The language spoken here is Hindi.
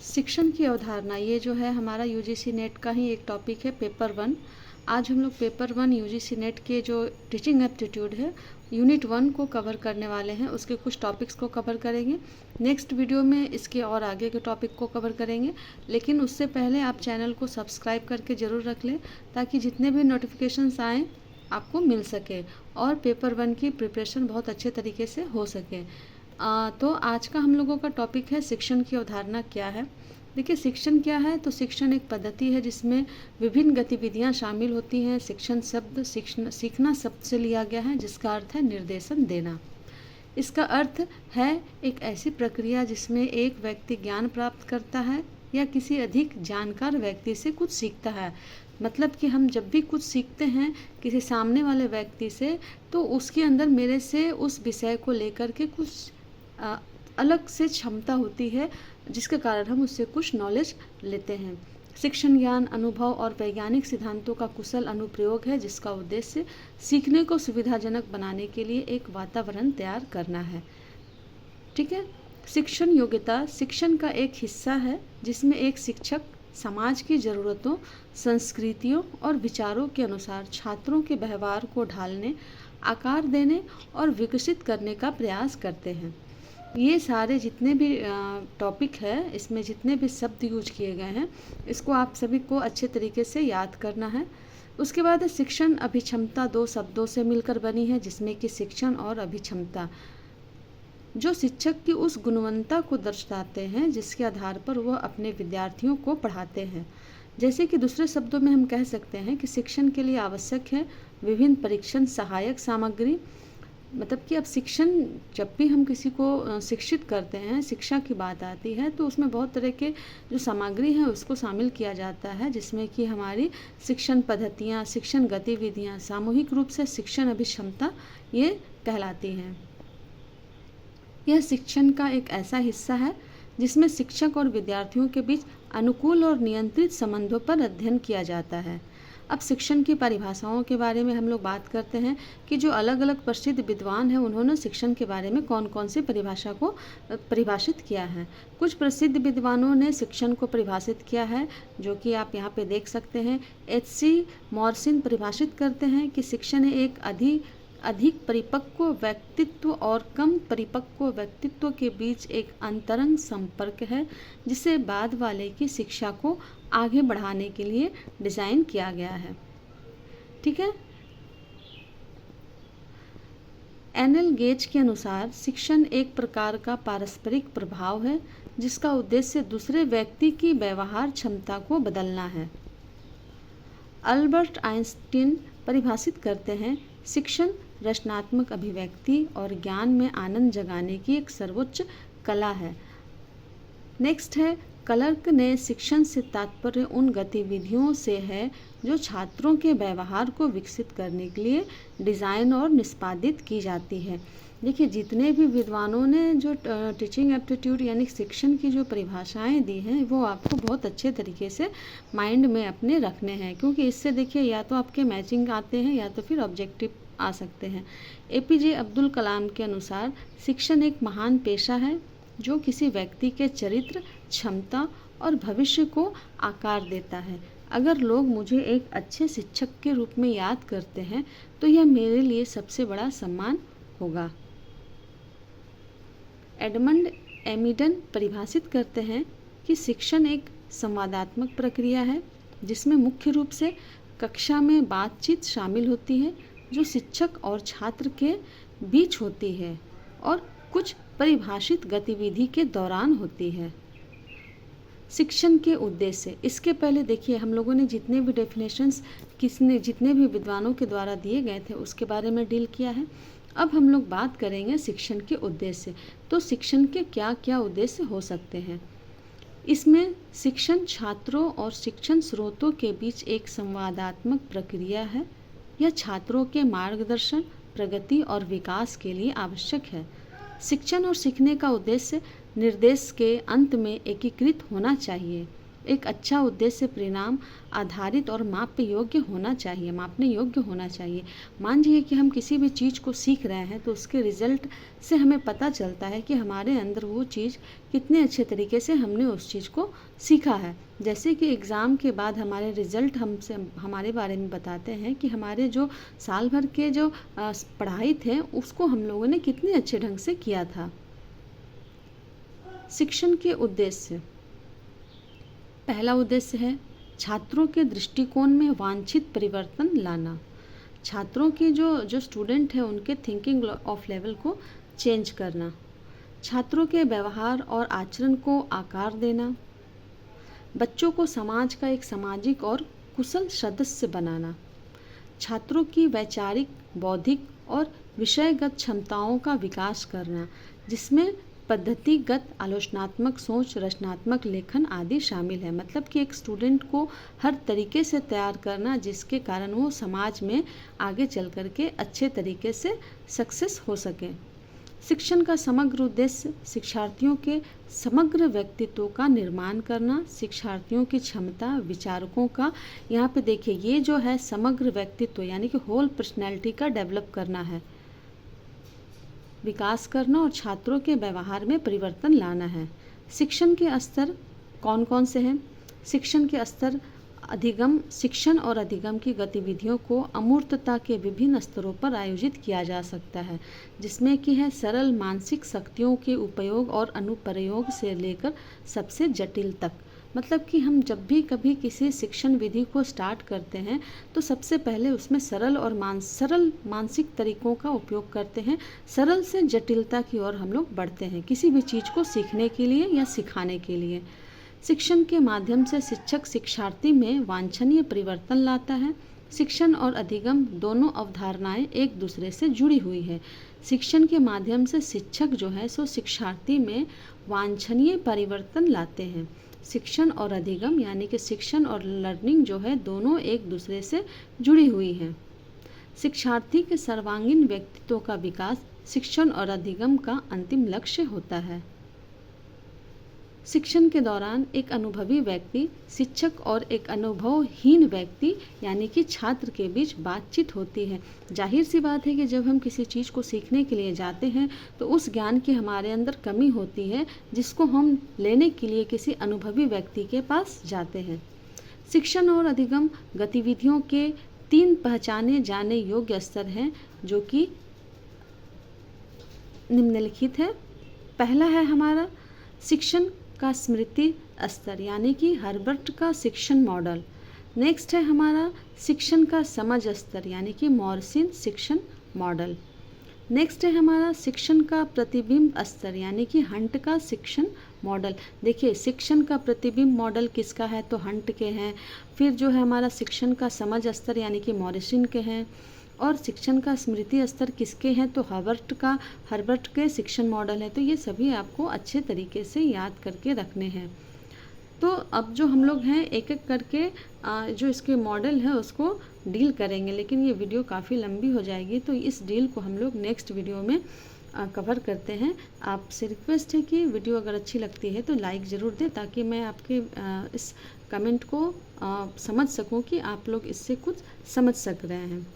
शिक्षण की अवधारणा, ये जो है हमारा यूजीसी नेट का ही एक टॉपिक है, पेपर 1। आज हम लोग पेपर 1 यूजीसी नेट के जो टीचिंग एप्टीट्यूड है यूनिट 1 को कवर करने वाले हैं। उसके कुछ टॉपिक्स को कवर करेंगे। नेक्स्ट वीडियो में इसके और आगे के टॉपिक को कवर करेंगे, लेकिन उससे पहले आप चैनल को सब्सक्राइब करके ज़रूर रख लें ताकि जितने भी नोटिफिकेशंस आएँ आपको मिल सके और पेपर 1 की प्रिपरेशन बहुत अच्छे तरीके से हो सके। तो आज का हम लोगों का टॉपिक है शिक्षण की अवधारणा क्या है। देखिए, शिक्षण क्या है, तो शिक्षण एक पद्धति है जिसमें विभिन्न गतिविधियां शामिल होती हैं। शिक्षण शब्द सीखना शब्द से लिया गया है, जिसका अर्थ है निर्देशन देना। इसका अर्थ है एक ऐसी प्रक्रिया जिसमें एक व्यक्ति ज्ञान प्राप्त करता है या किसी अधिक जानकार व्यक्ति से कुछ सीखता है। मतलब कि हम जब भी कुछ सीखते हैं किसी सामने वाले व्यक्ति से, तो उसके अंदर मेरे से उस विषय को लेकर के कुछ अलग से क्षमता होती है, जिसके कारण हम उससे कुछ नॉलेज लेते हैं। शिक्षण ज्ञान, अनुभव और वैज्ञानिक सिद्धांतों का कुशल अनुप्रयोग है, जिसका उद्देश्य सीखने को सुविधाजनक बनाने के लिए एक वातावरण तैयार करना है। ठीक है। शिक्षण योग्यता शिक्षण का एक हिस्सा है जिसमें एक शिक्षक समाज की ज़रूरतों, संस्कृतियों और विचारों के अनुसार छात्रों के व्यवहार को ढालने, आकार देने और विकसित करने का प्रयास करते हैं। ये सारे जितने भी टॉपिक है, इसमें जितने भी शब्द यूज किए गए हैं, इसको आप सभी को अच्छे तरीके से याद करना है। उसके बाद शिक्षण अभिक्षमता 2 शब्दों से मिलकर बनी है, जिसमें कि शिक्षण और अभिक्षमता जो शिक्षक की उस गुणवत्ता को दर्शाते हैं जिसके आधार पर वह अपने विद्यार्थियों को पढ़ाते हैं। जैसे कि दूसरे शब्दों में हम कह सकते हैं कि शिक्षण के लिए आवश्यक है विभिन्न परीक्षण सहायक सामग्री। मतलब कि अब शिक्षण, जब भी हम किसी को शिक्षित करते हैं, शिक्षा की बात आती है, तो उसमें बहुत तरह के जो सामग्री हैं उसको शामिल किया जाता है, जिसमें कि हमारी शिक्षण पद्धतियाँ, शिक्षण गतिविधियाँ, सामूहिक रूप से शिक्षण अभिक्षमता ये कहलाती हैं। यह शिक्षण का एक ऐसा हिस्सा है जिसमें शिक्षक और विद्यार्थियों के बीच अनुकूल और नियंत्रित संबंधों पर अध्ययन किया जाता है। अब शिक्षण की परिभाषाओं के बारे में हम लोग बात करते हैं कि जो अलग अलग प्रसिद्ध विद्वान हैं उन्होंने शिक्षण के बारे में कौन कौन सी परिभाषा को परिभाषित किया है। कुछ प्रसिद्ध विद्वानों ने शिक्षण को परिभाषित किया है, जो कि आप यहाँ पे देख सकते हैं। H.C. मॉर्सन परिभाषित करते हैं कि शिक्षण एक अधिक परिपक्व व्यक्तित्व और कम परिपक्व व्यक्तित्व के बीच एक अंतरंग संपर्क है, जिसे बाद वाले की शिक्षा को आगे बढ़ाने के लिए डिज़ाइन किया गया है। ठीक है। एनएल गेज के अनुसार शिक्षण एक प्रकार का पारस्परिक प्रभाव है जिसका उद्देश्य दूसरे व्यक्ति की व्यवहार क्षमता को बदलना है। अल्बर्ट आइंस्टीन परिभाषित करते हैं, शिक्षण रचनात्मक अभिव्यक्ति और ज्ञान में आनंद जगाने की एक सर्वोच्च कला है। नेक्स्ट है, क्लर्क ने शिक्षण से तात्पर्य उन गतिविधियों से है जो छात्रों के व्यवहार को विकसित करने के लिए डिज़ाइन और निष्पादित की जाती है। देखिए, जितने भी विद्वानों ने जो टीचिंग एप्टीट्यूड यानी शिक्षण की जो परिभाषाएं दी हैं, वो आपको बहुत अच्छे तरीके से माइंड में अपने रखने हैं, क्योंकि इससे देखिए या तो आपके मैचिंग आते हैं या तो फिर ऑब्जेक्टिव आ सकते हैं। एपीजे अब्दुल कलाम के अनुसार शिक्षण एक महान पेशा है जो किसी व्यक्ति के चरित्र, क्षमता और भविष्य को आकार देता है। अगर लोग मुझे एक अच्छे शिक्षक के रूप में याद करते हैं तो यह मेरे लिए सबसे बड़ा सम्मान होगा। एडमंड एमिडन परिभाषित करते हैं कि शिक्षण एक संवादात्मक प्रक्रिया है जिसमें मुख्य रूप से कक्षा में बातचीत शामिल होती है जो शिक्षक और छात्र के बीच होती है और कुछ परिभाषित गतिविधि के दौरान होती है। शिक्षण के उद्देश्य, इसके पहले देखिए हम लोगों ने जितने भी डेफिनेशंस जितने भी विद्वानों के द्वारा दिए गए थे उसके बारे में डील किया है। अब हम लोग बात करेंगे शिक्षण के उद्देश्य। तो शिक्षण के क्या क्या उद्देश्य हो सकते हैं। इसमें शिक्षण छात्रों और शिक्षण स्रोतों के बीच एक संवादात्मक प्रक्रिया है। यह छात्रों के मार्गदर्शन, प्रगति और विकास के लिए आवश्यक है। शिक्षण और सीखने का उद्देश्य निर्देश के अंत में एकीकृत होना चाहिए। एक अच्छा उद्देश्य परिणाम आधारित और मापने योग्य होना चाहिए। मान लीजिए कि हम किसी भी चीज़ को सीख रहे हैं तो उसके रिजल्ट से हमें पता चलता है कि हमारे अंदर वो चीज़ कितने अच्छे तरीके से हमने उस चीज़ को सीखा है। जैसे कि एग्ज़ाम के बाद हमारे रिजल्ट हमसे हमारे बारे में बताते हैं कि हमारे जो साल भर के जो पढ़ाई थे उसको हम लोगों ने कितने अच्छे ढंग से किया था। शिक्षण के उद्देश्य, पहला उद्देश्य है छात्रों के दृष्टिकोण में वांछित परिवर्तन लाना। छात्रों की जो स्टूडेंट है उनके थिंकिंग ऑफ लेवल को चेंज करना। छात्रों के व्यवहार और आचरण को आकार देना। बच्चों को समाज का एक सामाजिक और कुशल सदस्य बनाना। छात्रों की वैचारिक, बौद्धिक और विषयगत क्षमताओं का विकास करना, जिसमें पद्धतिगत आलोचनात्मक सोच, रचनात्मक लेखन आदि शामिल है। मतलब कि एक स्टूडेंट को हर तरीके से तैयार करना जिसके कारण वो समाज में आगे चल कर के अच्छे तरीके से सक्सेस हो सके। शिक्षण का समग्र उद्देश्य शिक्षार्थियों के समग्र व्यक्तित्व का निर्माण करना। शिक्षार्थियों की क्षमता, विचारकों का, यहाँ पे देखिए ये जो है समग्र व्यक्तित्व यानी कि होल पर्सनैलिटी का डेवलप करना है, विकास करना और छात्रों के व्यवहार में परिवर्तन लाना है। शिक्षण के स्तर कौन कौन से हैं? शिक्षण के स्तर अधिगम, शिक्षण और अधिगम की गतिविधियों को अमूर्तता के विभिन्न स्तरों पर आयोजित किया जा सकता है, जिसमें कि है सरल मानसिक शक्तियों के उपयोग और अनुप्रयोग से लेकर सबसे जटिल तक। मतलब कि हम जब भी कभी किसी शिक्षण विधि को स्टार्ट करते हैं तो सबसे पहले उसमें सरल मानसिक तरीकों का उपयोग करते हैं। सरल से जटिलता की ओर हम लोग बढ़ते हैं किसी भी चीज़ को सीखने के लिए या सिखाने के लिए। शिक्षण के माध्यम से शिक्षक शिक्षार्थी में वांछनीय परिवर्तन लाता है। शिक्षण और अधिगम दोनों अवधारणाएं एक दूसरे से जुड़ी हुई है। शिक्षण के माध्यम से शिक्षक जो है सो शिक्षार्थी में वांछनीय परिवर्तन लाते हैं। शिक्षण और अधिगम यानी कि शिक्षण और लर्निंग जो है दोनों एक दूसरे से जुड़ी हुई हैं। शिक्षार्थी के सर्वांगीण व्यक्तित्व का विकास शिक्षण और अधिगम का अंतिम लक्ष्य होता है। शिक्षण के दौरान एक अनुभवी व्यक्ति, शिक्षक और एक अनुभवहीन व्यक्ति यानी कि छात्र के बीच बातचीत होती है। जाहिर सी बात है कि जब हम किसी चीज़ को सीखने के लिए जाते हैं तो उस ज्ञान की हमारे अंदर कमी होती है जिसको हम लेने के लिए किसी अनुभवी व्यक्ति के पास जाते हैं। शिक्षण और अधिगम गतिविधियों के 3 पहचाने जाने योग्य स्तर हैं जो कि निम्नलिखित है। पहला है हमारा शिक्षण का स्मृति स्तर यानी कि हर्बर्ट का शिक्षण मॉडल। नेक्स्ट है हमारा शिक्षण का समझ स्तर यानी कि मॉरिसन शिक्षण मॉडल। नेक्स्ट है हमारा शिक्षण का प्रतिबिंब स्तर यानी कि हंट का शिक्षण मॉडल। देखिए शिक्षण का प्रतिबिंब मॉडल किसका है तो हंट के हैं। फिर जो है हमारा शिक्षण का समझ स्तर यानी कि मॉरिसन के हैं। और शिक्षण का स्मृति स्तर किसके हैं तो हर्बर्ट के शिक्षण मॉडल है। तो ये सभी आपको अच्छे तरीके से याद करके रखने हैं। तो अब जो हम लोग हैं एक एक करके जो इसके मॉडल है उसको डील करेंगे, लेकिन ये वीडियो काफ़ी लंबी हो जाएगी तो इस डील को हम लोग नेक्स्ट वीडियो में कवर करते हैं। आपसे रिक्वेस्ट है कि वीडियो अगर अच्छी लगती है तो लाइक ज़रूर दें ताकि मैं आपके इस कमेंट को समझ सकूं कि आप लोग इससे कुछ समझ सक रहे हैं।